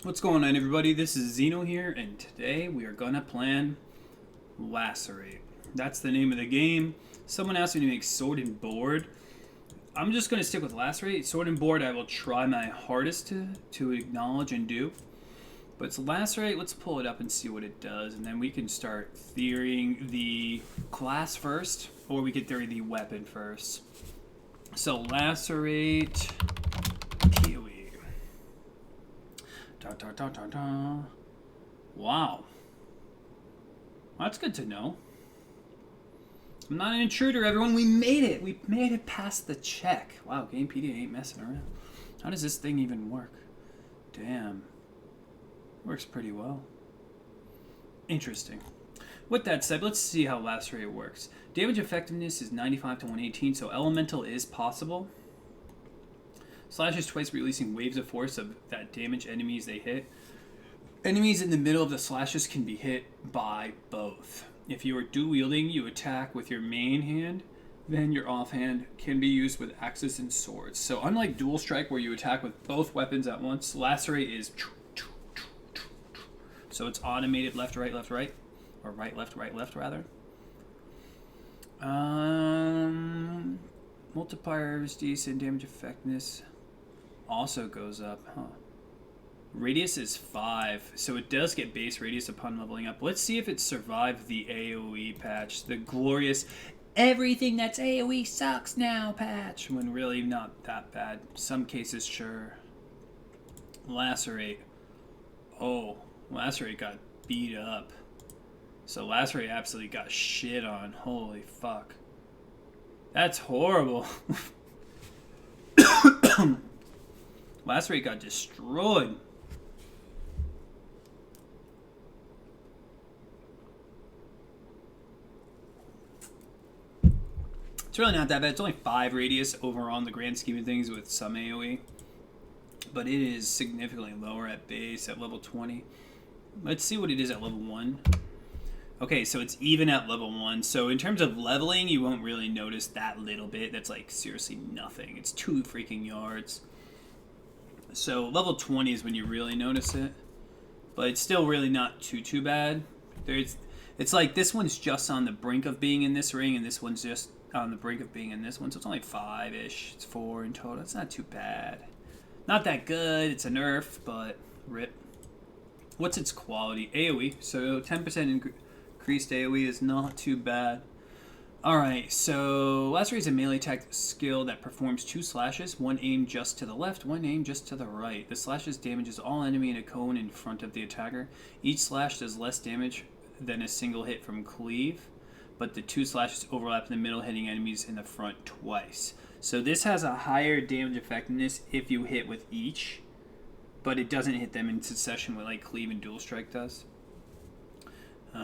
What's going on, everybody? This is Zeno here, and today we are gonna plan Lacerate. That's the name of the game. Someone asked me to make Sword and Board. I'm just gonna stick with Lacerate. Sword and Board I will try my hardest to acknowledge and do. But it's Lacerate, let's pull it up and see what it does, and then we can start theorying the class first, or we could theory the weapon first. So Lacerate... Wow. That's good to know. I'm not an intruder, everyone. We made it. We made it past the check. Wow, Gamepedia ain't messing around. How does this thing even work? Damn. Works pretty well. Interesting. With that said, let's see how Lacerate works. Damage effectiveness is 95 to 118, so Elemental is possible. Slashes twice, releasing waves of force of that damage enemies they hit. Enemies in the middle of the slashes can be hit by both. If you are dual wielding, you attack with your main hand, then your offhand can be used with axes and swords. So unlike dual strike where you attack with both weapons at once, Lacerate is so it's automated left, right, or right, left, rather. Multiplier is decent, damage effectiveness also goes up, huh? Radius is 5, so it does get base radius upon leveling up. Let's see if it survived the AoE patch, the glorious everything that's AoE sucks now patch, when really not that bad. Some cases, sure. Lacerate. Oh, Lacerate got beat up. So Lacerate absolutely got shit on. Holy fuck. That's horrible. Lacerate got destroyed. It's really not that bad. It's only 5 radius overall in the grand scheme of things with some AoE. But it is significantly lower at base at level 20. Let's see what it is at level 1. Okay, so it's even at level 1. So in terms of leveling, you won't really notice that little bit. That's like seriously nothing. It's 2 freaking yards. So level 20 is when you really notice it. But it's still really not too bad. It's like this one's just on the brink of being in this ring, and this one's just on the brink of being in this one. So it's only 5-ish. It's 4 in total. It's not too bad. Not that good. It's a nerf, but rip. What's its quality? AoE. So 10% increased AoE is not too bad. Alright, so Lacerate is a melee attack skill that performs 2 slashes, one aimed just to the left, one aimed just to the right. The slashes damages all enemy in a cone in front of the attacker. Each slash does less damage than a single hit from cleave, but the 2 slashes overlap in the middle, hitting enemies in the front twice. So this has a higher damage effectiveness if you hit with each, but it doesn't hit them in succession with like cleave and dual strike does.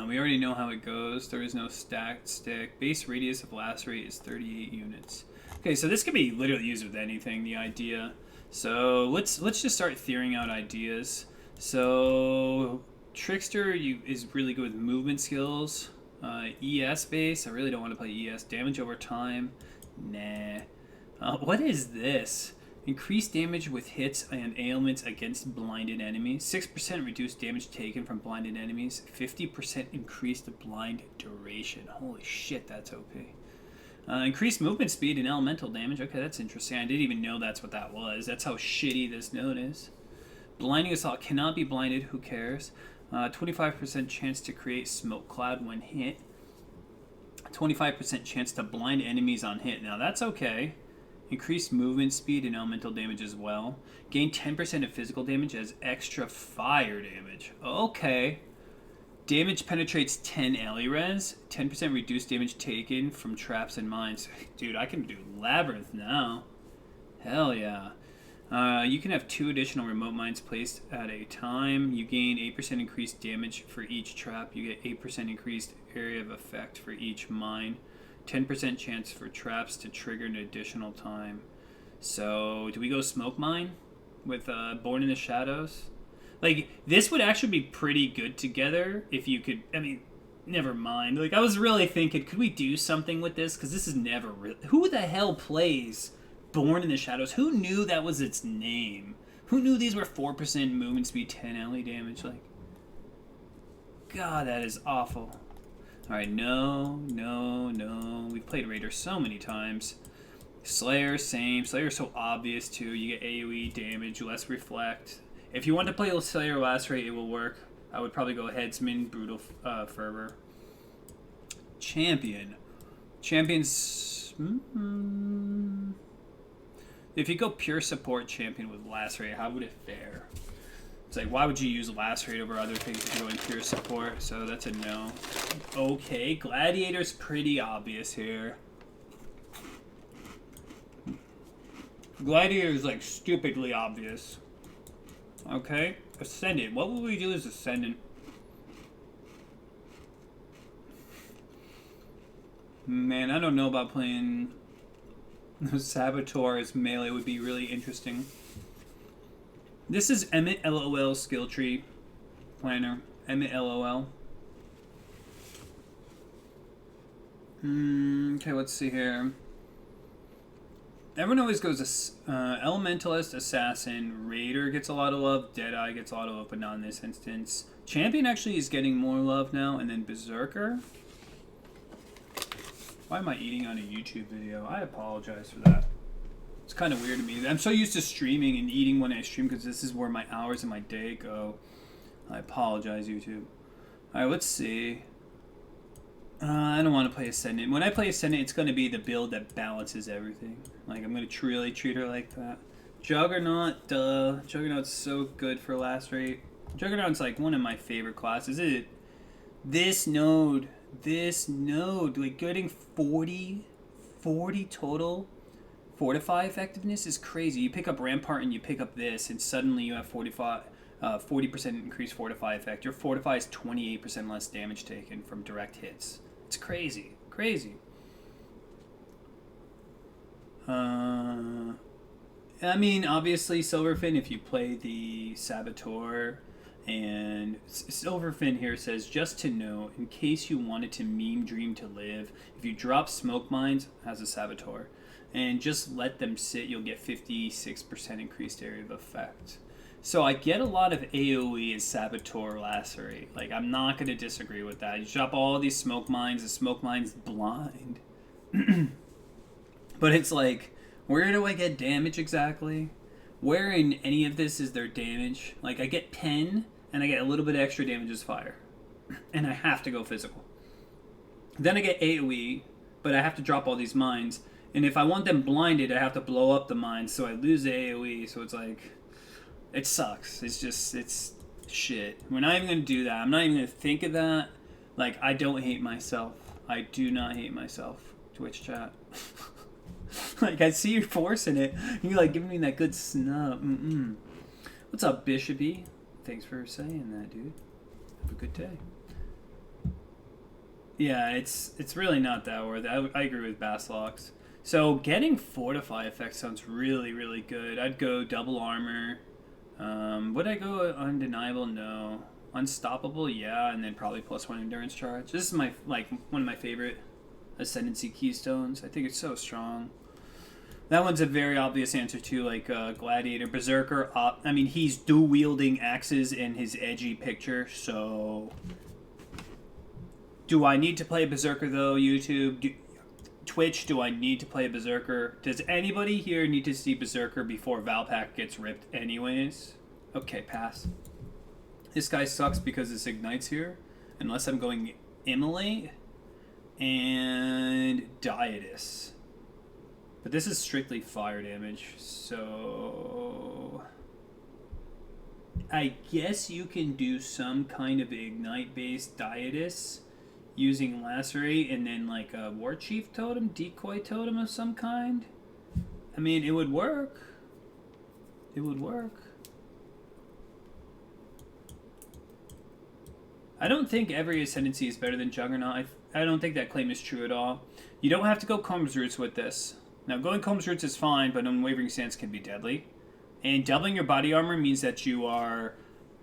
We already know how it goes. There is no stacked stick. Base radius of Lacerate is 38 units. Okay, so this can be literally used with anything, the idea. So let's just start theorying out ideas. So Trickster is really good with movement skills. ES base, I really don't want to play ES. Damage over time, nah. What is this? Increased damage with hits and ailments against blinded enemies. 6% reduced damage taken from blinded enemies. 50% increased blind duration. Holy shit, that's OP. Increased movement speed and elemental damage. Okay, that's interesting. I didn't even know that's what that was. That's how shitty this note is. Blinding assault cannot be blinded. Who cares? 25% chance to create smoke cloud when hit. 25% chance to blind enemies on hit. Now that's okay. Increased movement speed and elemental damage as well. Gain 10% of physical damage as extra fire damage. Okay. Damage penetrates 10 ally res. 10% reduced damage taken from traps and mines. Dude, I can do Labyrinth now. Hell yeah. You can have 2 additional remote mines placed at a time. You gain 8% increased damage for each trap. You get 8% increased area of effect for each mine. 10% chance for traps to trigger an additional time. So, do we go Smoke Mine with Born in the Shadows? Like, this would actually be pretty good together if you could... I mean, never mind. Like, I was really thinking, could we do something with this? Because this is never... Who the hell plays Born in the Shadows? Who knew that was its name? Who knew these were 4% movement speed, 10 ally damage? Like, God, that is awful. Alright, no. We've played Raider so many times. Slayer, same. Slayer's so obvious, too. You get AoE damage, less reflect. If you want to play Slayer Lacerate, it will work. I would probably go Headsman, Brutal Fervor. Champion. Champions... If you go pure support champion with Lacerate, how would it fare? It's like, why would you use Lacerate over other things if you're going pure support? So that's a no. Okay, Gladiator's pretty obvious here. Gladiator is like stupidly obvious. Okay, Ascendant. What would we do as Ascendant? Man, I don't know about playing Saboteur as melee. Would be really interesting. This is Emmett LOL skill tree planner. Emmett LOL. Okay, let's see here. Everyone always goes Elementalist, Assassin, Raider gets a lot of love, Deadeye gets a lot of love, but not in this instance. Champion actually is getting more love now, and then Berserker. Why am I eating on a YouTube video? I apologize for that. It's kind of weird to me. I'm so used to streaming and eating when I stream because this is where my hours in my day go. I apologize, YouTube. Alright, let's see. I don't want to play Ascendant. When I play Ascendant, it's going to be the build that balances everything. Like, I'm going to really treat her like that. Juggernaut, duh. Juggernaut's so good for Lacerate. Juggernaut's like one of my favorite classes. This node, like getting 40 total Fortify effectiveness is crazy. You pick up Rampart and you pick up this, and suddenly you have 40% increased Fortify effect. Your Fortify is 28% less damage taken from direct hits. It's crazy. Crazy. I mean, obviously, Silverfin, if you play the Saboteur, and Silverfin here says, just to know, in case you wanted to meme Dream to live, if you drop Smoke Mines as a Saboteur, and just let them sit, you'll get 56% increased area of effect. So I get a lot of AoE as Saboteur Lacerate. Like, I'm not going to disagree with that. You drop all these Smoke Mines, the Smoke Mines blind. But it's like, where do I get damage exactly? Where in any of this is there damage? Like, I get 10, and I get a little bit extra damage as fire. And I have to go physical. Then I get AoE, but I have to drop all these mines. And if I want them blinded, I have to blow up the mines, so I lose the AoE. So it's like, it sucks. It's shit. We're not even going to do that. I'm not even going to think of that. Like, I don't hate myself. I do not hate myself. Twitch chat. Like, I see you forcing it. You're like giving me that good snub. What's up, Bishopy? Thanks for saying that, dude. Have a good day. Yeah, it's really not that worth it. I agree with Basslocks. So getting Fortify effect sounds really, really good. I'd go double armor. Would I go undeniable? No. Unstoppable? Yeah, and then probably +1 endurance charge. This is my one of my favorite Ascendancy keystones. I think it's so strong. That one's a very obvious answer too, like Gladiator. Berserker, I mean, he's dual-wielding axes in his edgy picture, so... Do I need to play Berserker, though, YouTube? Twitch, do I need to play Berserker? Does anybody here need to see Berserker before Valpak gets ripped anyways? Okay, pass. This guy sucks because this ignites here, unless I'm going Immolate and Dietus. But this is strictly fire damage, so... I guess you can do some kind of Ignite-based Dietus using Lacerate and then like a War Chief Totem, Decoy Totem of some kind. I mean, it would work. It would work. I don't think every Ascendancy is better than Juggernaut. I don't think that claim is true at all. You don't have to go Combs Roots with this. Now, going Combs Roots is fine, but Unwavering Stance can be deadly. And doubling your body armor means that you are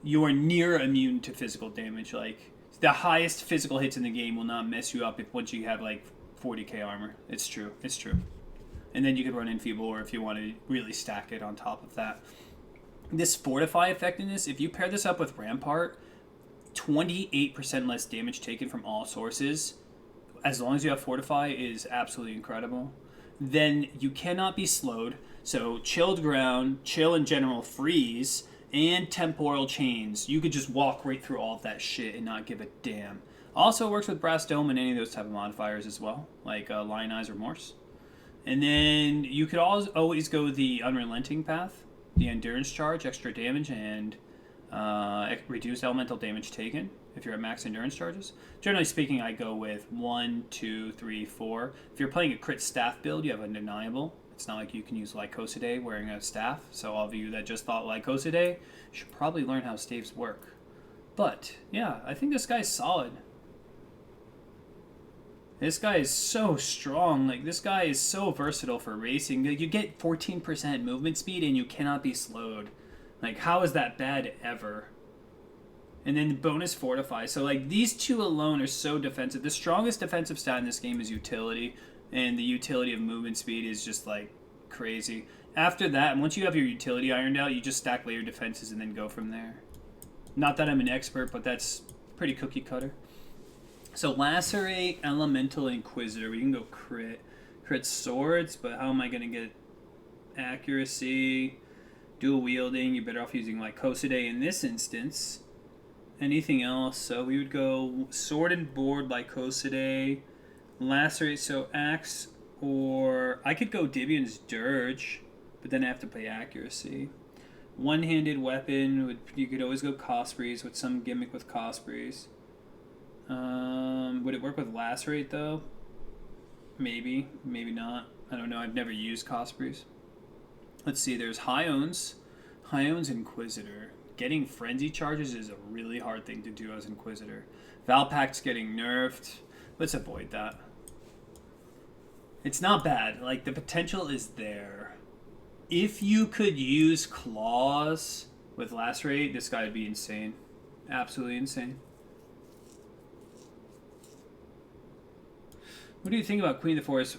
near immune to physical damage. Like, the highest physical hits in the game will not mess you up once you have like 40k armor. It's true. It's true. And then you could run Enfeeble, or if you want to really stack it on top of that. This Fortify effectiveness, if you pair this up with Rampart, 28% less damage taken from all sources, as long as you have Fortify, is absolutely incredible. Then you cannot be slowed. So chilled ground, chill in general, freeze, and temporal chains. You could just walk right through all of that shit and not give a damn. Also works with Brass Dome and any of those type of modifiers as well, like Lionize Remorse. And then you could always go the Unrelenting path, the Endurance Charge, extra damage, and reduce elemental damage taken if you're at max endurance charges. Generally speaking, I go with 1, 2, 3, 4. If you're playing a crit staff build, you have Undeniable. It's not like you can use Lycosidae wearing a staff, so all of you that just thought Lycosidae should probably learn how staves work. But, yeah, I think this guy's solid. This guy is so strong. Like, this guy is so versatile for racing. Like, you get 14% movement speed and you cannot be slowed. Like, how is that bad ever? And then bonus Fortify. So, like, these two alone are so defensive. The strongest defensive stat in this game is utility. And the utility of movement speed is just, like, crazy. After that, once you have your utility ironed out, you just stack layer defenses and then go from there. Not that I'm an expert, but that's pretty cookie cutter. So, Lacerate, Elemental, Inquisitor. We can go crit. Crit swords, but how am I going to get accuracy? Dual wielding, you're better off using Lycosidae in this instance. Anything else? So we would go sword and board, Lycosidae, Lacerate, so axe, or I could go Dibion's Dirge, but then I have to play accuracy. One-handed weapon, you could always go Cospreys with some gimmick with Cospreys. Would it work with Lacerate though? Maybe, maybe not. I don't know. I've never used Cospreys. Let's see. There's Hoen's Inquisitor. Getting frenzy charges is a really hard thing to do as Inquisitor. Valpact's getting nerfed. Let's avoid that. It's not bad. Like, the potential is there. If you could use claws with Lacerate, this guy would be insane. Absolutely insane. What do you think about Queen of the Forest?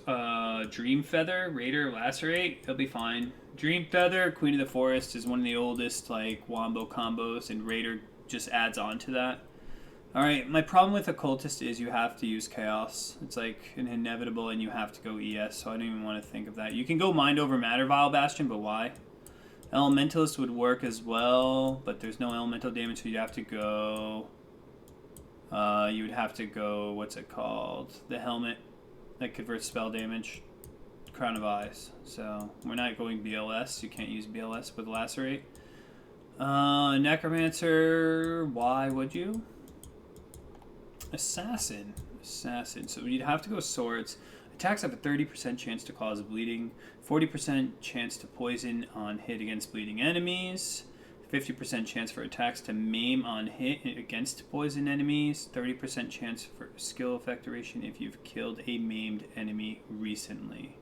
Dream Feather, Raider, Lacerate? He'll be fine. Dream Feather, Queen of the Forest is one of the oldest wombo combos, and Raider just adds on to that. Alright, my problem with Occultist is you have to use Chaos. It's like an inevitable, and you have to go ES, so I don't even want to think of that. You can go Mind Over Matter, Vile Bastion, but why? Elementalist would work as well, but there's no elemental damage, so you'd have to go... you would have to go, what's it called? The Helmet that converts spell damage. Crown of Eyes. So, we're not going BLS. You can't use BLS with Lacerate. Necromancer, why would you? Assassin. So you'd have to go Swords. Attacks have a 30% chance to cause bleeding, 40% chance to poison on hit against bleeding enemies, 50% chance for attacks to maim on hit against poison enemies, 30% chance for skill effect duration if you've killed a maimed enemy recently.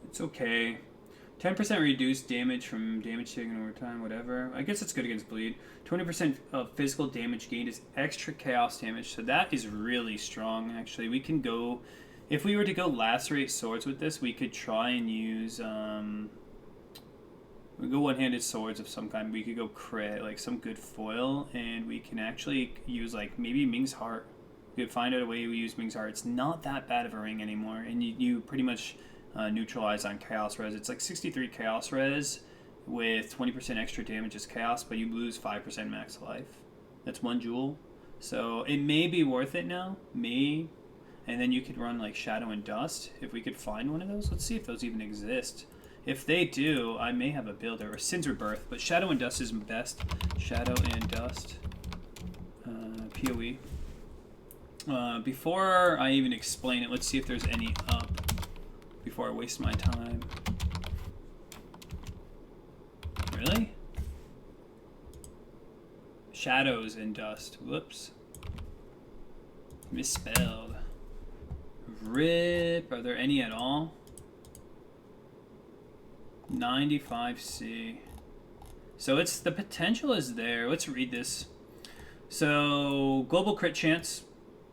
It's okay. 10% reduced damage from damage taken over time, whatever. I guess it's good against bleed. 20% of physical damage gained is extra chaos damage, so that is really strong, actually. We can go... If we were to go Lacerate Swords with this, we could try and use... we go one-handed swords of some kind. We could go crit, like some good foil, and we can actually use maybe Ming's Heart. We could find out a way we use Ming's Heart. It's not that bad of a ring anymore, and you pretty much neutralize on Chaos Res. It's 63 Chaos Res with 20% extra damage as Chaos, but you lose 5% max life. That's 1 jewel. So it may be worth it now. May. And then you could run Shadow and Dust if we could find one of those. Let's see if those even exist. If they do, I may have a builder, or Sin's Rebirth, but Shadow and Dust is best. Shadow and Dust. PoE. Before I even explain it, let's see if there's any up before I waste my time. Really? Shadows and Dust. Whoops. Misspelled. RIP. Are there any at all? 95C. So it's the potential is there. Let's read this. So global crit chance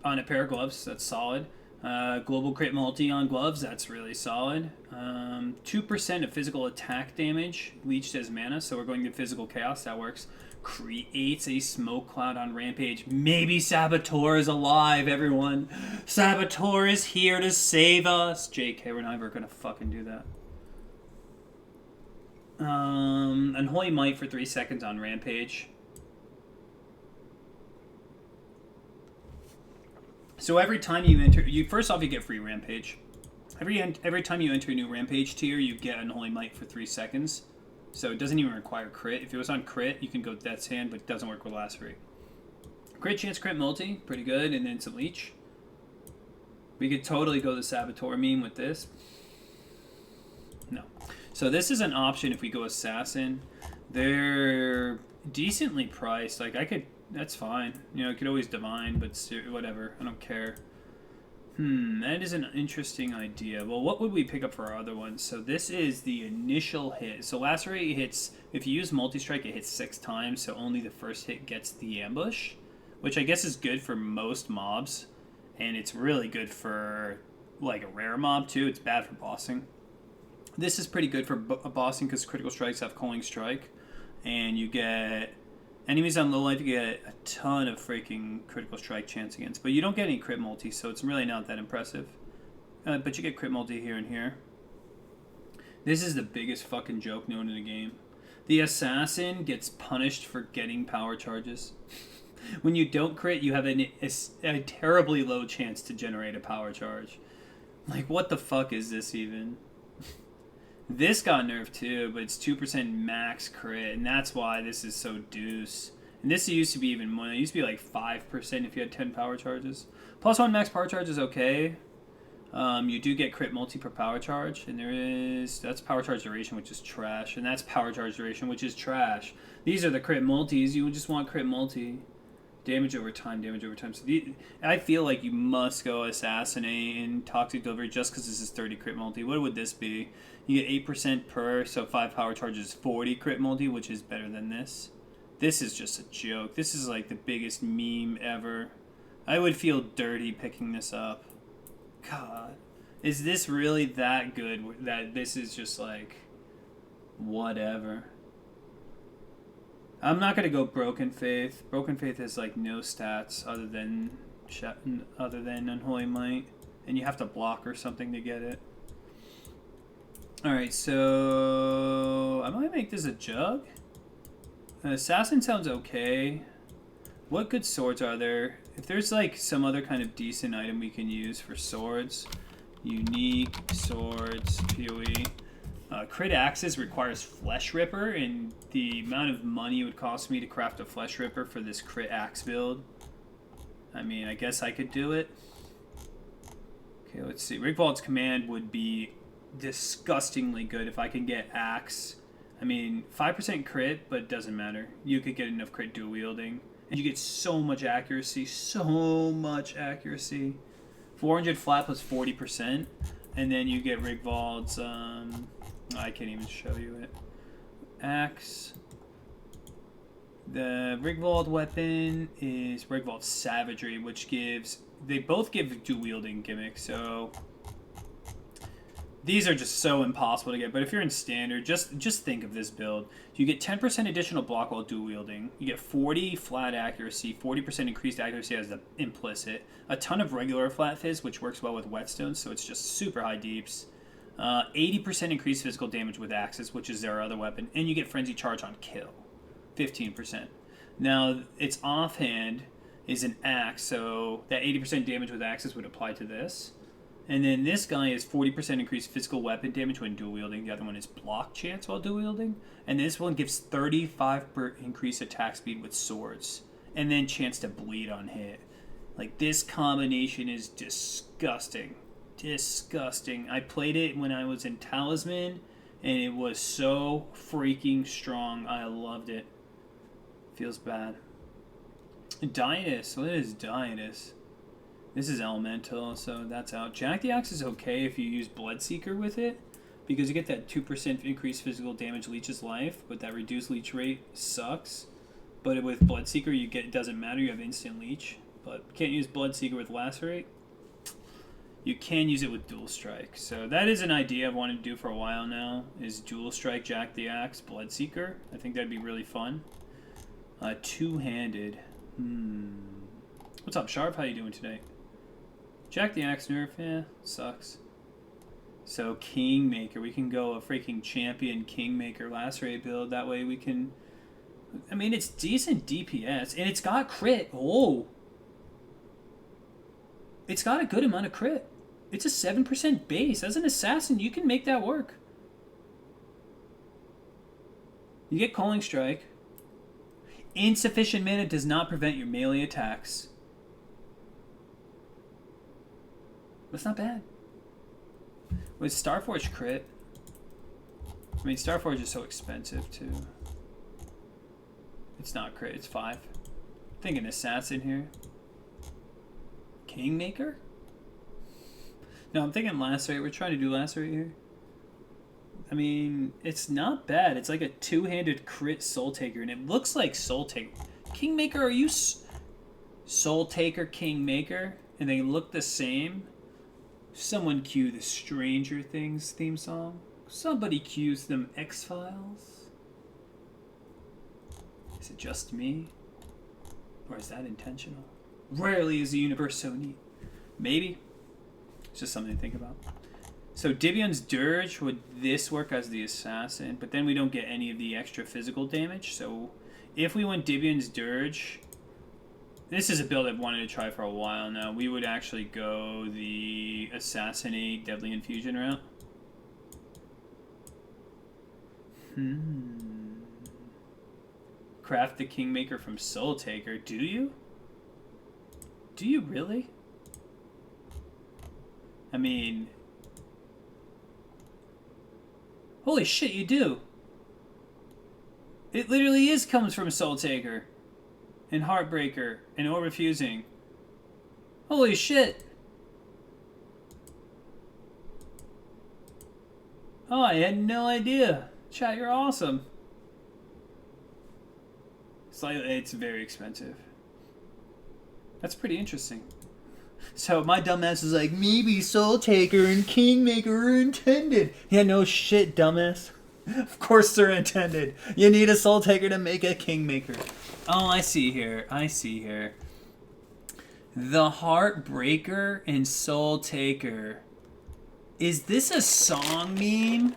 on a pair of gloves. That's solid. Global crit multi on gloves, that's really solid. 2% of physical attack damage leached as mana, so we're going to physical chaos, that works. Creates a smoke cloud on Rampage. Maybe Saboteur is alive, everyone. Saboteur is here to save us. JK, we're never gonna fucking do that. Unholy Might for 3 seconds on Rampage. So every time you enter, first off you get free Rampage. Every time you enter a new Rampage tier, you get Unholy Might for 3 seconds. So it doesn't even require crit. If it was on crit, you can go Death's Hand, but it doesn't work with Lacerate. Crit chance, crit multi, pretty good, and then some leech. We could totally go the Saboteur meme with this. No. So this is an option if we go Assassin. They're decently priced. Like, I could, that's fine. You know, I could always Divine, but whatever. I don't care. That is an interesting idea. Well, what would we pick up for our other ones? So this is the initial hit. So Lacerate hits, if you use Multi-Strike, it hits 6 times, so only the first hit gets the ambush, which I guess is good for most mobs, and it's really good for, like, a rare mob, too. It's bad for bossing. This is pretty good for bossing because critical strikes have Calling Strike, and you get... Enemies on low life, you get a ton of freaking critical strike chance against, but you don't get any crit multi, so it's really not that impressive. But you get crit multi here and here. This is the biggest fucking joke known in the game. The Assassin gets punished for getting power charges. When you don't crit, you have a terribly low chance to generate a power charge. Like, what the fuck is this even? This got nerfed too, but it's 2% max crit, and that's why this is so deuce. And this used to be even more. It used to be like 5% if you had 10 power charges. +1 max power charge is okay. You do get crit multi per power charge, and that's power charge duration, which is trash, and that's power charge duration, which is trash. These are the crit multis. You would just want crit multi. Damage over time, damage over time. So I feel like you must go Assassinate and Toxic Delivery just because this is 30 crit multi. What would this be? You get 8% per, so 5 power charges, 40 crit multi, which is better than this. This is just a joke. This is like the biggest meme ever. I would feel dirty picking this up. God. Is this really that good that this is just like whatever? I'm not gonna go Broken Faith. Broken Faith has like no stats other than Unholy Might, and you have to block or something to get it. All right, so I might make this a Jug. Assassin sounds okay. What good swords are there? If there's like some other kind of decent item we can use for swords, unique swords, PoE. Crit Axes requires Flesh Ripper, and the amount of money it would cost me to craft a Flesh Ripper for this Crit Axe build. I mean, I guess I could do it. Okay, let's see. Rigvald's Command would be disgustingly good if I can get Axe. I mean, 5% crit, but it doesn't matter. You could get enough crit dual wielding. And you get so much accuracy, 400 flat plus 40%. And then you get Rigvald's, I can't even show you it. Axe. The Rigvald weapon is Rigvald's Savagery, which gives... They both give dual wielding gimmicks, so... These are just so impossible to get, but if you're in standard, just think of this build. You get 10% additional block while dual wielding. You get 40 flat accuracy, 40% increased accuracy as the implicit. A ton of regular flat fizz, which works well with whetstones, so it's just super high deeps. 80% increased physical damage with axes, which is their other weapon, and you get frenzy charge on kill, 15%. Now, its offhand is an axe, so that 80% damage with axes would apply to this. And then this guy is 40% increased physical weapon damage when dual wielding. The other one is block chance while dual wielding. And this one gives 35% increased attack speed with swords. And then chance to bleed on hit. Like, this combination is disgusting. Disgusting. I played it when I was in Talisman, and it was so freaking strong. I loved it. Feels bad. Dietus. What is Dietus? This is Elemental, so that's out. Jack the Axe is okay if you use Bloodseeker with it, because you get that 2% increased physical damage leeches life, but that reduced leech rate sucks. But with Bloodseeker, it doesn't matter, you have instant leech. But can't use Bloodseeker with Lacerate. you can use it with dual strike. So that is an idea I've wanted to do for a while now, is dual strike Jack the Axe Bloodseeker. I think that'd be really fun. Two-handed. What's up, Sharp? How you doing today? Jack the Axe nerf, yeah, sucks. So Kingmaker, we can go a freaking champion Kingmaker Lacerate build. That way we can, I mean, it's decent DPS, and it's got crit. Oh, it's got a good amount of crit. It's a 7% base. As an assassin, you can make that work. You get Calling Strike. Insufficient mana does not prevent your melee attacks. That's not bad. With Starforge crit, I mean, Starforge is so expensive too. It's not crit, it's 5. Thinking assassin here. Kingmaker? No, I'm thinking Lacerate. We're trying to do Lacerate here. I mean, it's not bad. It's like a two-handed crit Soul Taker, and it looks like Soul Taker. Kingmaker, are you Soul Taker Kingmaker? And they look the same? Someone cue the Stranger Things theme song. Somebody cues them X-Files. Is it just me? Or is that intentional? Rarely is the universe so neat. Maybe. It's just something to think about. So Dibion's Dirge, would this work as the assassin? But then we don't get any of the extra physical damage. So if we went Dibion's Dirge, this is a build I've wanted to try for a while now. We would actually go the Assassinate Deadly Infusion route. Craft the Kingmaker from Soul Taker. Do you? Do you really? I mean, holy shit, you do. It literally comes from Soul Taker and Heartbreaker and Orb Refusing. Holy shit. Oh, I had no idea. Chat, you're awesome. It's very expensive. That's pretty interesting. So my dumbass is like, maybe Soul Taker and Kingmaker are intended. Yeah, no shit, dumbass. Of course they're intended. You need a Soul Taker to make a Kingmaker. Oh, I see here. I see here. The Heartbreaker and Soul Taker. Is this a song meme?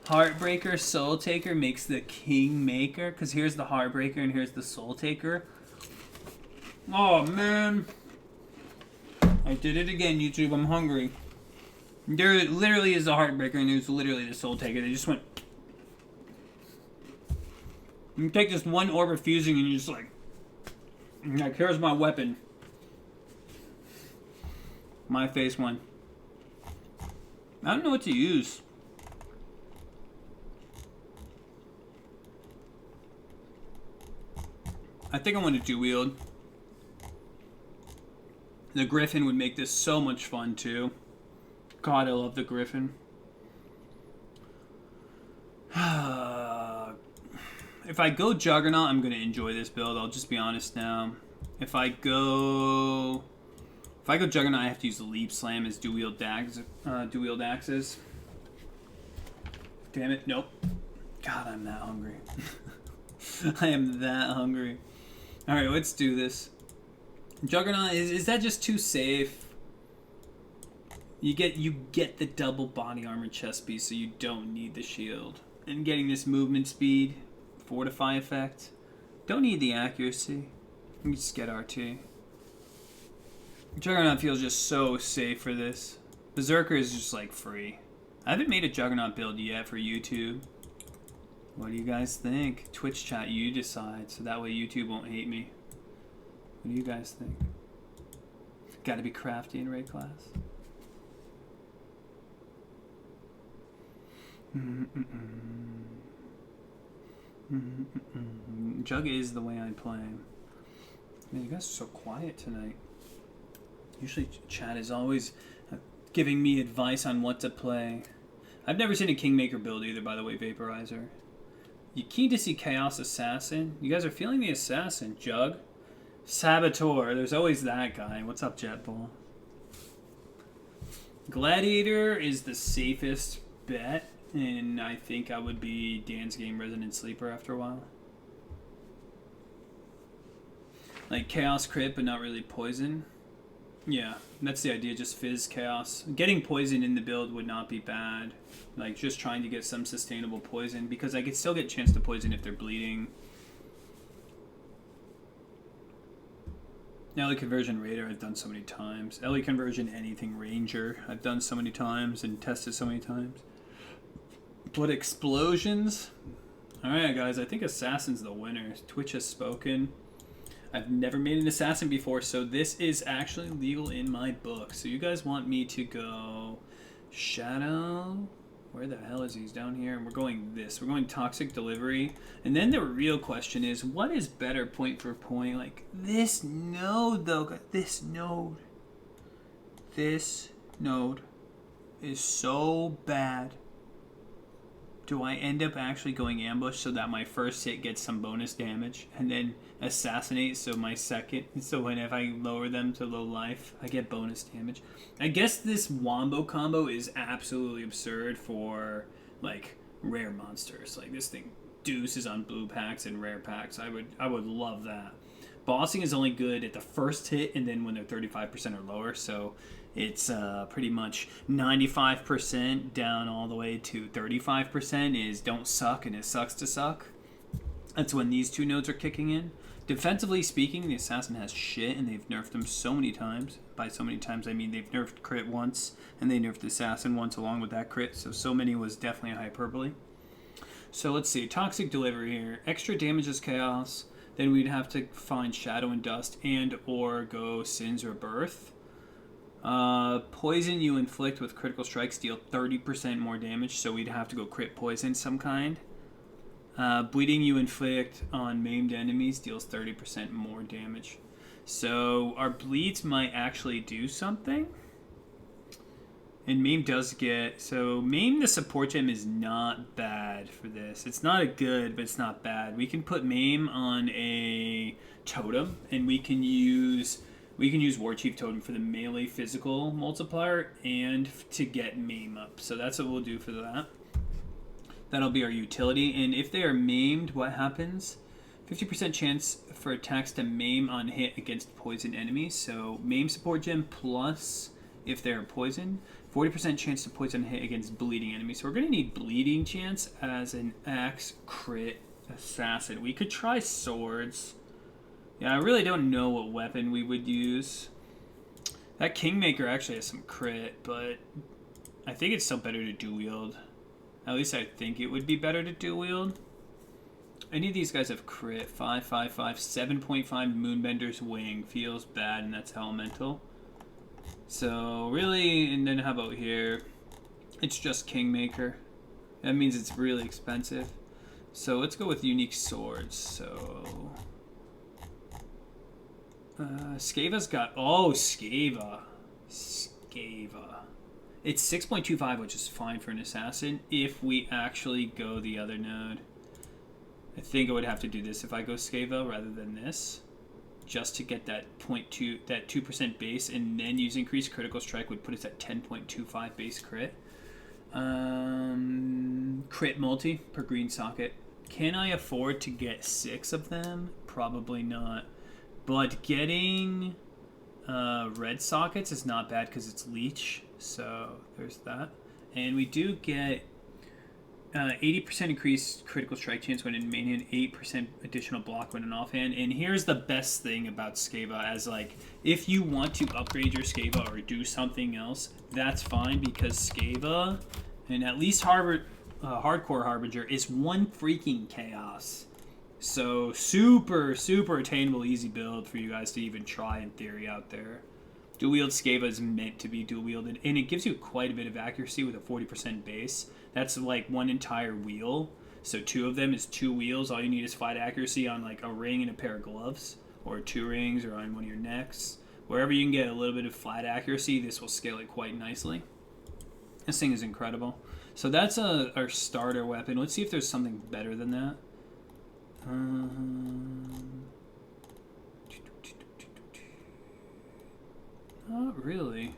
Heartbreaker, Soul Taker makes the Kingmaker? Because here's the Heartbreaker and here's the Soul Taker. Oh, man. I did it again, YouTube. I'm hungry. There literally is the Heartbreaker and there's literally the Soul Taker. They just went... You take this one Orb of Fusing and you're just like, here's my weapon. My face one. I don't know what to use. I think I want to dual wield. The Griffin would make this so much fun too. God, I love the Griffin. If I go Juggernaut, I'm going to enjoy this build. I'll just be honest now. If I go Juggernaut, I have to use the Leap Slam as dual wield axes. Damn it, nope. God, I'm that hungry. I am that hungry. Alright, let's do this. Juggernaut, is that just too safe? You get the double body armor chest piece, so you don't need the shield. And getting this movement speed, fortify effect. Don't need the accuracy. You just get RT. Juggernaut feels just so safe for this. Berserker is just like free. I haven't made a Juggernaut build yet for YouTube. What do you guys think? Twitch chat, you decide, so that way YouTube won't hate me. What do you guys think? Gotta be crafty in raid class. Jug is the way I play. Man, you guys are so quiet tonight. Usually chat is always giving me advice on what to play. I've never seen a Kingmaker build either, by the way, Vaporizer. You keen to see Chaos Assassin? You guys are feeling the Assassin. Jug? Saboteur. There's always that guy. What's up, Jetbull? Gladiator is the safest bet, and I think I would be Dan's game Resident Sleeper after a while. Like Chaos crit, but not really poison. Yeah, that's the idea, just fizz Chaos. Getting poison in the build would not be bad. Like, just trying to get some sustainable poison, because I could still get a chance to poison if they're bleeding. Ellie Conversion Raider I've done so many times. Ellie Conversion anything Ranger I've done so many times and tested so many times. But Explosions? Alright guys, I think Assassin's the winner. Twitch has spoken. I've never made an Assassin before, so this is actually legal in my book. So you guys want me to go Shadow? Where the hell is he? He's down here. And we're going this. We're going Toxic Delivery. And then the real question is, what is better point for point? Like, this node, though. This node. This node is so bad. Do I end up actually going ambush so that my first hit gets some bonus damage, and then assassinate so my second, so when if I lower them to low life, I get bonus damage? I guess this wombo combo is absolutely absurd for like rare monsters. Like this thing deuces on blue packs and rare packs. I would love that. Bossing is only good at the first hit and then when they're 35% or lower, so it's pretty much 95% down all the way to 35% is don't suck and it sucks to suck. That's when these two nodes are kicking in. Defensively speaking, the Assassin has shit and they've nerfed him so many times. By so many times, I mean they've nerfed crit once and they nerfed Assassin once along with that crit, so many was definitely a hyperbole. So let's see, Toxic Delivery here. Extra damage is Chaos. Then we'd have to find Shadow and Dust and or go Sin's Rebirth. Poison you inflict with critical strikes deal 30% more damage, so we'd have to go crit poison some kind. Bleeding you inflict on maimed enemies deals 30% more damage. So our bleeds might actually do something. And Maim does get... So Maim, the support gem, is not bad for this. It's not a good, but it's not bad. We can put Maim on a totem, and we can use War Chief Totem for the melee physical multiplier and to get Maim up. So that's what we'll do for that. That'll be our utility. And if they are maimed, what happens? 50% chance for attacks to maim on hit against poison enemies. So Maim support gem plus if they're poisoned. 40% chance to poison hit against bleeding enemies. So we're going to need bleeding chance as an axe crit assassin. We could try swords. Yeah, I really don't know what weapon we would use. That Kingmaker actually has some crit, but I think it's still better to dual wield. At least I think it would be better to dual wield. Any of these guys have crit. 5, 5, 5, 7.5 Moonbender's Wing. Feels bad, and that's elemental. So, really, and then how about here? It's just Kingmaker. That means it's really expensive. So, let's go with unique swords. So, Skave's got... Oh, Skava. It's 6.25, which is fine for an assassin if we actually go the other node. I think I would have to do this if I go Skava rather than this, just to get that 2% base, and then use increased critical strike would put us at 10.25 base crit. Crit multi per green socket. Can I afford to get 6 of them? Probably not. But getting red sockets is not bad because it's leech. So there's that. And we do get 80% increased critical strike chance when in main hand, 8% additional block when in offhand. And here's the best thing about Skava, as like, if you want to upgrade your Skava or do something else, that's fine, because Skava, and at least Hardcore Harbinger, is one freaking chaos. So super, super attainable, easy build for you guys to even try in theory out there. Dual wield Skava is meant to be dual wielded, and it gives you quite a bit of accuracy with a 40% base. That's like one entire wheel. So 2 of them is 2 wheels. All you need is flat accuracy on like a ring and a pair of gloves, or 2 rings, or on one of your necks. Wherever you can get a little bit of flat accuracy, this will scale it quite nicely. This thing is incredible. So that's our starter weapon. Let's see if there's something better than that. Not really.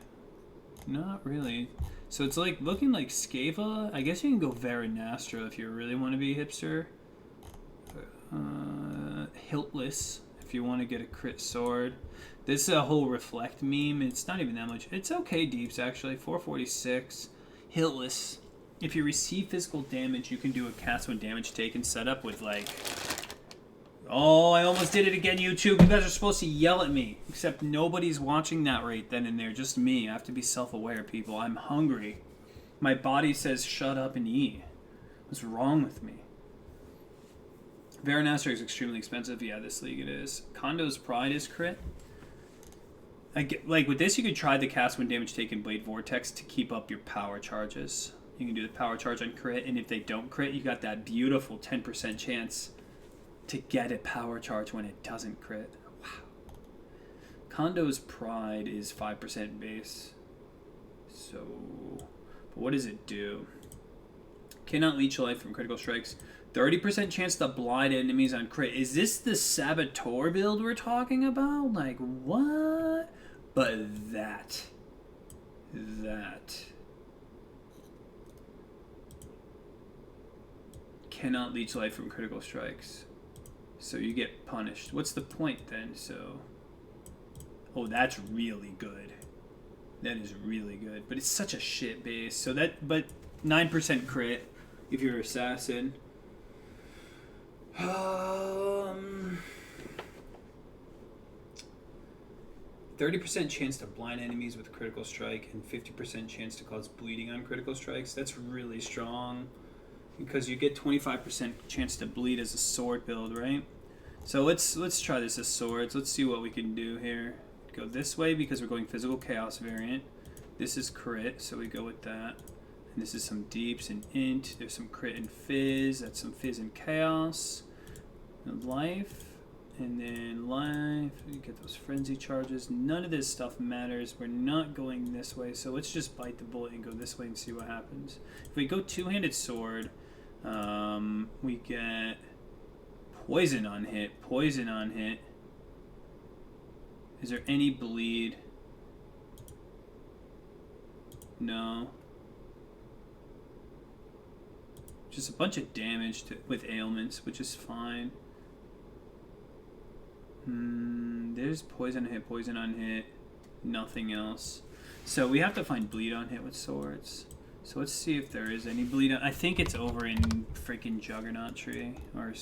Not really. So it's like looking like Scava. I guess you can go Veranastra if you really want to be a hipster. Hiltless if you want to get a crit sword. This is a whole reflect meme. It's not even that much. It's okay deeps actually. 446. Hiltless. If you receive physical damage, you can do a cast when damage taken setup with like... Oh, I almost did it again, YouTube. You guys are supposed to yell at me. Except nobody's watching that right then and there. Just me. I have to be self-aware, people. I'm hungry. My body says shut up and eat. What's wrong with me? Veranastra is extremely expensive. Yeah, this league it is. Kendo's Pride is crit. Like with this, you could try the cast when damage taken Blade Vortex to keep up your power charges. You can do the power charge on crit, and if they don't crit, you got that beautiful 10% chance to get a power charge when it doesn't crit. Wow. Kendo's Pride is 5% base. So, but what does it do? Cannot leech life from critical strikes. 30% chance to blind enemies on crit. Is this the Saboteur build we're talking about? Like, what? But that. Cannot leech life from critical strikes. So you get punished. What's the point then? So, oh, that's really good. That is really good. But it's such a shit base. So that, but 9% crit if you're assassin. 30% chance to blind enemies with critical strike and 50% chance to cause bleeding on critical strikes. That's really strong because you get 25% chance to bleed as a sword build, right? So let's try this as swords. Let's see what we can do here. Go this way because we're going physical chaos variant. This is crit, so we go with that. And this is some deeps and int. There's some crit and fizz. That's some fizz and chaos. And life. And then life. You get those frenzy charges. None of this stuff matters. We're not going this way. So let's just bite the bullet and go this way and see what happens. If we go two-handed sword, we get poison on hit. Poison on hit. Is there any bleed? No. Just a bunch of damage with ailments, which is fine. There's poison on hit, poison on hit. Nothing else. So we have to find bleed on hit with swords. So let's see if there is any bleed on. I think it's over in freaking Juggernaut tree or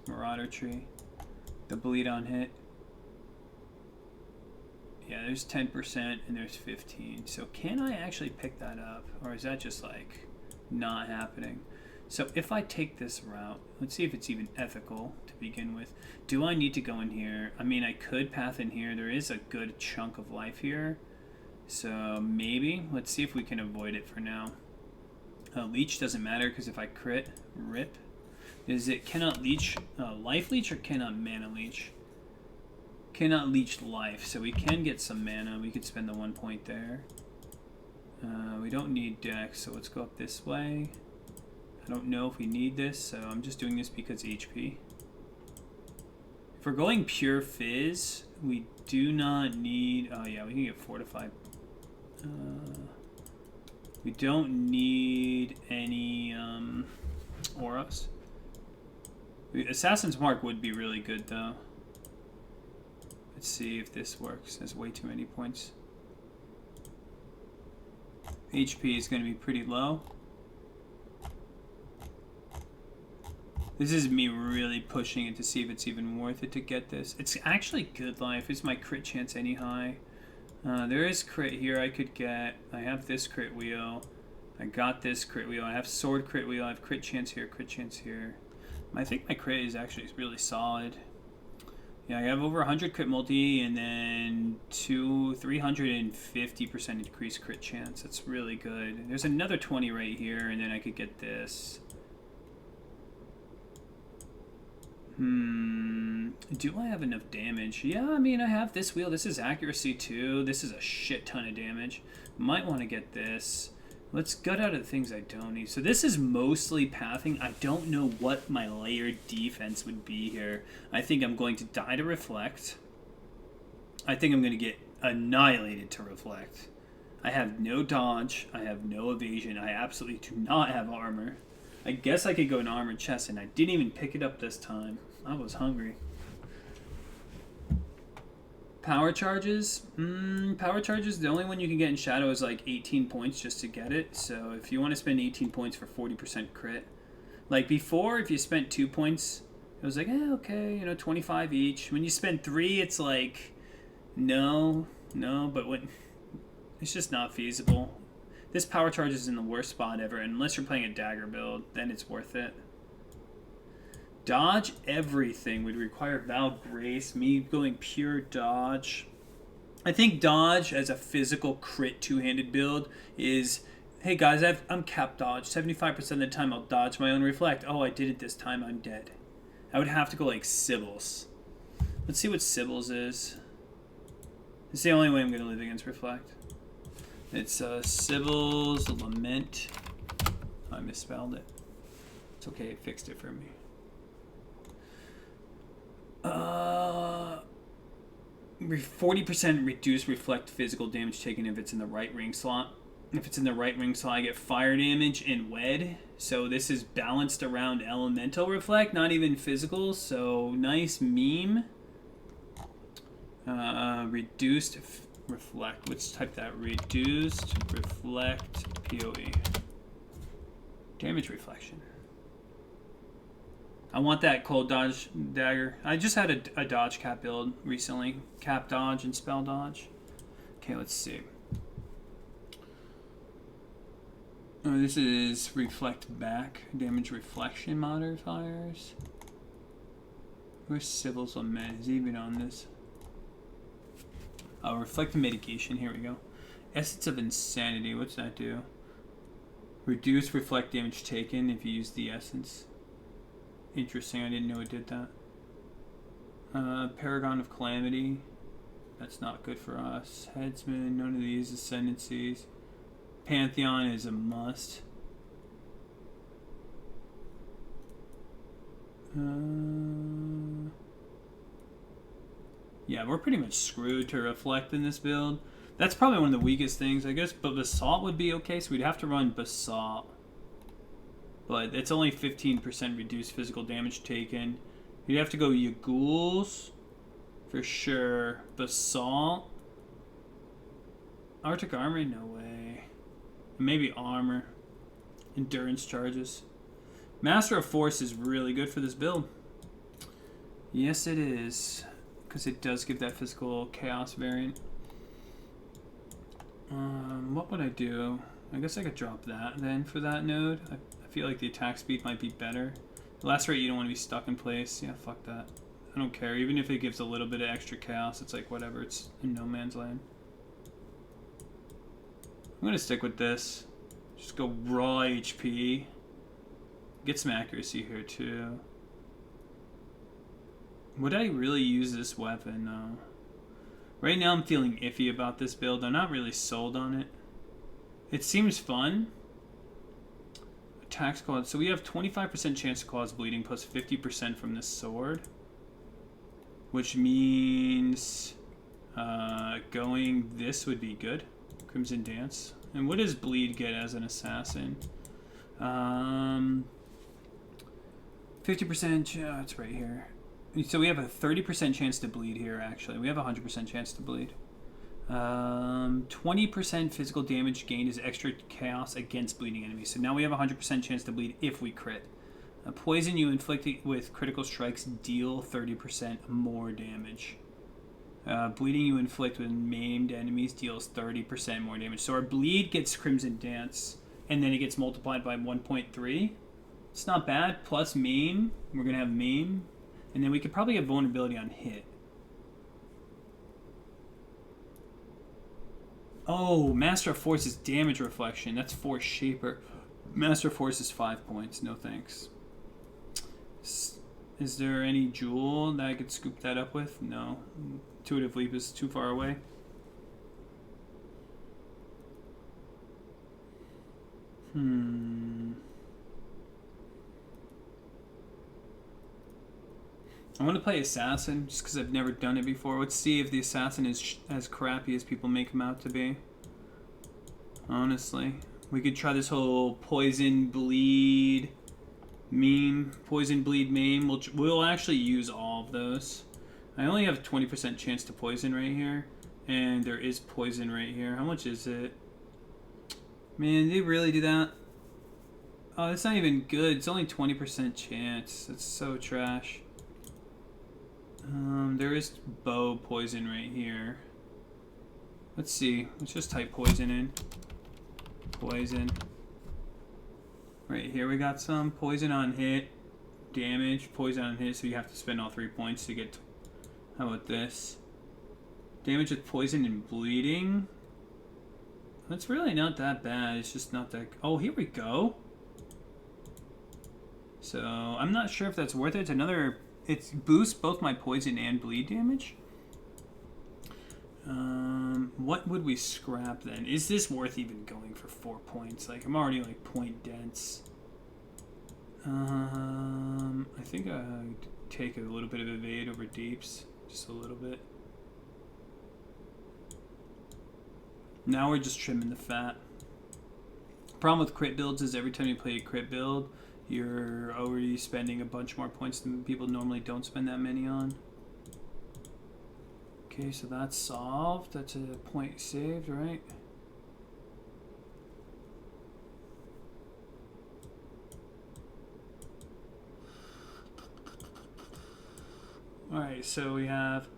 Marauder tree. The bleed on hit. Yeah, there's 10% and there's 15. So can I actually pick that up? Or is that just like not happening? So if I take this route, let's see if it's even ethical to begin with. Do I need to go in here? I mean, I could path in here. There is a good chunk of life here. So maybe. Let's see if we can avoid it for now. Leech doesn't matter because if I crit, rip. Is it cannot leech life leech or cannot mana leech? Cannot leech life, so we can get some mana. We could spend the 1 point there. We don't need dex, so let's go up this way. I don't know if we need this, so I'm just doing this because HP. If we're going pure fizz, we do not need... Oh yeah, we can get fortified. We don't need any auras. Assassin's Mark would be really good though. Let's see if this works. There's way too many points. HP is going to be pretty low. This is me really pushing it to see if it's even worth it to get this. It's actually good life. Is my crit chance any high? There is crit here I could get. I have this crit wheel. I got this crit wheel. I have sword crit wheel. I have crit chance here, crit chance here. I think my crit is actually really solid. Yeah, I have over 100 crit multi and then 350% increased crit chance. That's really good. There's another 20 right here, and then I could get this. Do I have enough damage? Yeah, I mean, I have this wheel. This is accuracy too. This is a shit ton of damage. Might want to get this. Let's gut out of the things I don't need. So this is mostly pathing. I don't know what my layered defense would be here. I think I'm going to die to reflect. I think I'm going to get annihilated to reflect. I have no dodge. I have no evasion. I absolutely do not have armor. I guess I could go an armored chest, and I didn't even pick it up this time. I was hungry. Power charges? Power charges, the only one you can get in Shadow is like 18 points just to get it. So if you want to spend 18 points for 40% crit. Like before, if you spent 2 points, it was like, okay, you know, 25 each. When you spend 3, it's like, no, but when it's just not feasible. This power charge is in the worst spot ever, unless you're playing a dagger build, then it's worth it. Dodge everything would require Val Grace. Me going pure dodge. I think dodge as a physical crit two-handed build is, hey guys, I'm cap dodge. 75% of the time I'll dodge my own reflect. Oh, I did it this time, I'm dead. I would have to go like Sibyl's. Let's see what Sibyl's is. It's the only way I'm going to live against reflect. It's Sibyl's Lament. Oh, I misspelled it. It's okay, it fixed it for me. 40% reduced reflect physical damage taken if it's in the right ring slot. If it's in the right ring slot, I get fire damage and wed. So this is balanced around elemental reflect, not even physical. So nice meme. Reduced reflect. Let's type that. Reduced reflect PoE. Damage reflection. I want that cold dodge dagger. I just had a dodge cap build recently. Cap dodge and spell dodge. Okay, let's see. Oh, this is reflect back. Damage reflection modifiers. Where's Sibyl's Lament? Is he even on this? Oh, reflect mitigation. Here we go. Essence of Insanity. What's that do? Reduce reflect damage taken if you use the essence. Interesting, I didn't know it did that. Paragon of Calamity. That's not good for us. Headsman, none of these. Ascendancies. Pantheon is a must. Yeah, we're pretty much screwed to reflect in this build. That's probably one of the weakest things, I guess. But Basalt would be okay, so we'd have to run Basalt. But it's only 15% reduced physical damage taken. You'd have to go Yaguls for sure. Basalt. Arctic Armor? No way. Maybe Armor. Endurance charges. Master of Force is really good for this build. Yes, it is. Because it does give that physical chaos variant. What would I do? I guess I could drop that then for that node. I feel like the attack speed might be better. Lacerate, you don't want to be stuck in place. Yeah, fuck that. I don't care. Even if it gives a little bit of extra chaos, it's like whatever. It's in no man's land. I'm going to stick with this. Just go raw HP. Get some accuracy here too. Would I really use this weapon? No. Right now I'm feeling iffy about this build. I'm not really sold on it. It seems fun. Attacks cause. So we have 25% chance to cause bleeding plus 50% from this sword. Which means going this would be good. Crimson Dance. And what does bleed get as an assassin? 50%. It's right here. So we have a 30% chance to bleed here, actually. We have a 100% chance to bleed. 20% physical damage gained is extra chaos against bleeding enemies. So now we have a 100% chance to bleed if we crit. Poison you inflict with critical strikes deal 30% more damage. Bleeding you inflict with maimed enemies deals 30% more damage. So our bleed gets Crimson Dance, and then it gets multiplied by 1.3. It's not bad. Plus maim. We're going to have maim. And then we could probably have vulnerability on hit. Oh, Master of Force is damage reflection. That's Force Shaper. Master of Force is 5 points. No thanks. Is there any jewel that I could scoop that up with? No. Intuitive Leap is too far away. I want to play Assassin just because I've never done it before. Let's see if the Assassin is as crappy as people make him out to be. honestly. We could try this whole poison bleed meme. Poison bleed meme. We'll actually use all of those. I only have 20% chance to poison right here. And there is poison right here. How much is it? Man, did they really do that? Oh, that's not even good. It's only 20% chance. That's so trash. There is bow poison right here. Let's see. Let's just type poison in. Poison. Right here we got some. Poison on hit. Damage. Poison on hit, so you have to spend all 3 points to get... How about this? Damage with poison and bleeding. That's really not that bad. It's just not that... Oh, here we go. So, I'm not sure if that's worth it. It's another... It boosts both my poison and bleed damage. What would we scrap then? Is this worth even going for 4 points? Like, I'm already like point dense. I think I'd take a little bit of evade over deeps. Just a little bit. Now we're just trimming the fat. Problem with crit builds is every time you play a crit build, you're already spending a bunch more points than people normally don't spend that many on. Okay, so that's solved. That's a point saved, right? Alright, so we have...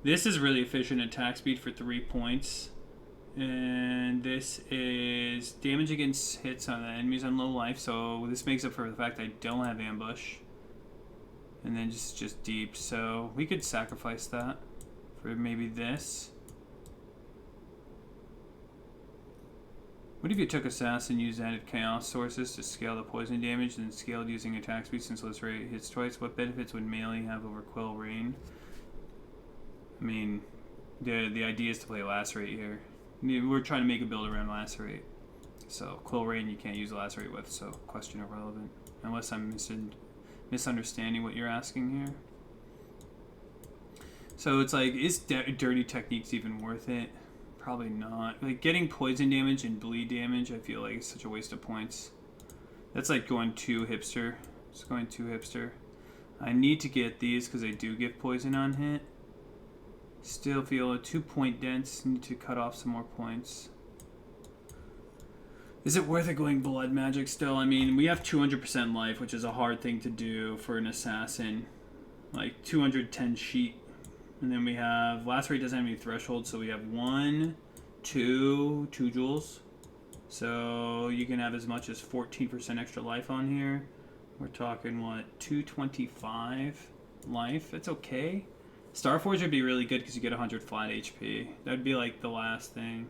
This is really efficient attack speed for 3 points. And this is damage against hits on the enemies on low life. So this makes up for the fact I don't have ambush. And then just deep. So we could sacrifice that for maybe this. What if you took Assassin and used added chaos sources to scale the poison damage and scaled using attack speed since Lacerate hits twice? What benefits would melee have over Quill Rain? I mean, the idea is to play Lacerate here. We're trying to make a build around Lacerate. So Quill Rain you can't use Lacerate with, so question irrelevant. Unless I'm misunderstanding what you're asking here. So it's like, is Dirty Techniques even worth it? Probably not. Like, getting poison damage and bleed damage, I feel like is such a waste of points. That's like going too hipster. It's going too hipster. I need to get these because they do give poison on hit. Still feel a 2-point dense. Need to cut off some more points. Is it worth it going blood magic still? I mean, we have 200% life, which is a hard thing to do for an assassin. Like 210 sheet. And then we have... Lacerate doesn't have any thresholds, so we have 2 joules. So you can have as much as 14% extra life on here. We're talking, what, 225 life? That's okay. Starforge would be really good because you get 100 flat HP. That would be like the last thing.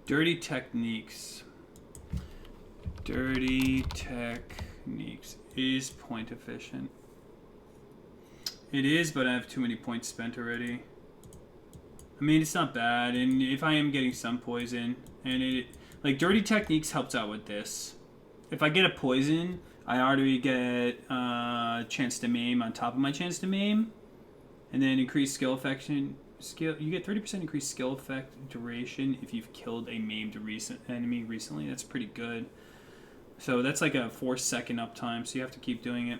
Dirty Techniques. Dirty Techniques is point efficient. It is, but I have too many points spent already. I mean, it's not bad, and if I am getting some poison, and it... Like, Dirty Techniques helps out with this. If I get a poison, I already get a chance to maim on top of my chance to maim. And then increased skill effect. You get 30% increased skill effect duration if you've killed a maimed enemy recently. That's pretty good. So that's like a 4-second uptime, so you have to keep doing it.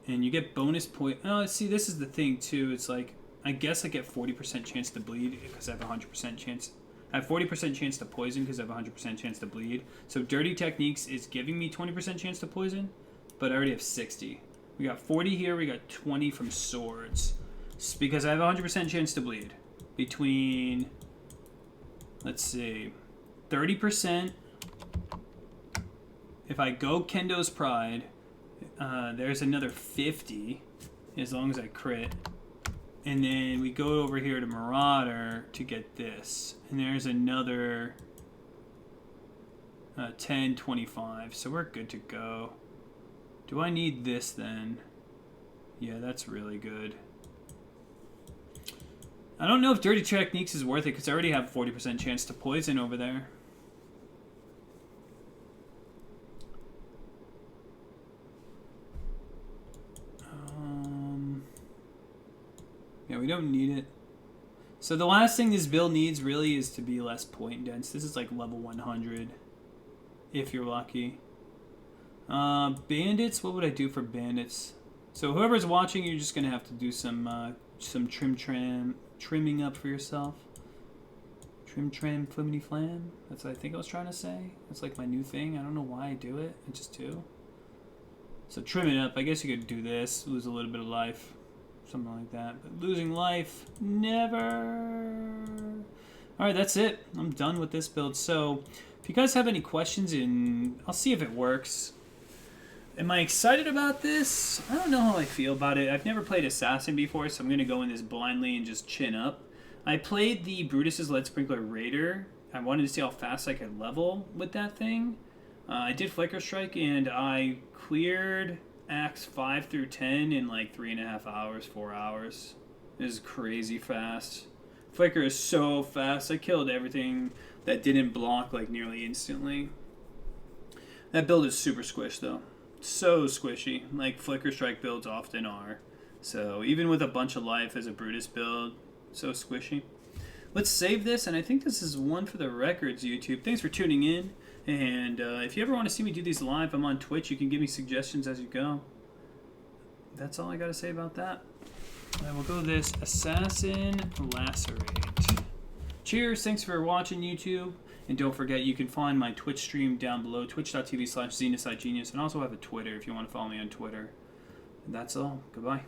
And you get bonus point. Oh, see, this is the thing too. It's like, I guess I get 40% chance to bleed because I have 100% chance. I have 40% chance to poison because I have 100% chance to bleed. So Dirty Techniques is giving me 20% chance to poison, but I already have 60. We got 40 here. We got 20 from swords. It's because I have 100% chance to bleed. Between, let's see, 30%. If I go Kendo's Pride, there's another 50, as long as I crit. And then we go over here to Marauder to get this. And there's another 10, 25. So we're good to go. Do I need this then? Yeah, that's really good. I don't know if Dirty Techniques is worth it because I already have 40% chance to poison over there. Yeah, we don't need it. So the last thing this build needs really is to be less point dense. This is like level 100, if you're lucky. Bandits, what would I do for bandits? So whoever's watching, you're just gonna have to do some trimming up for yourself. Trim, flimity flam. That's what I think I was trying to say. That's like my new thing. I don't know why I do it. I just do. So trim it up. I guess you could do this. Lose a little bit of life. Something like that. But losing life, never. Alright, that's it. I'm done with this build. So if you guys have any questions, I'll see if it works. Am I excited about this? I don't know how I feel about it. I've never played Assassin before, so I'm going to go in this blindly and just chin up. I played the Brutus's Lead Sprinkler Raider. I wanted to see how fast I could level with that thing. I did Flicker Strike, and I cleared Acts 5 through 10 in like 3.5 hours, 4 hours. It is crazy fast. Flicker is so fast. I killed everything that didn't block like nearly instantly. That build is super squished though. So squishy, like Flicker Strike builds often are. So even with a bunch of life as a Brutus build, so squishy. Let's save this, and I think this is one for the records, YouTube. Thanks for tuning in, and if you ever want to see me do these live, I'm on Twitch. You can give me suggestions as you go. That's all I got to say about that. And we'll go this Assassin Lacerate. Cheers, thanks for watching, YouTube. And don't forget, you can find my Twitch stream down below, twitch.tv/ZenocideGenius, and also have a Twitter if you want to follow me on Twitter. And that's all. Goodbye.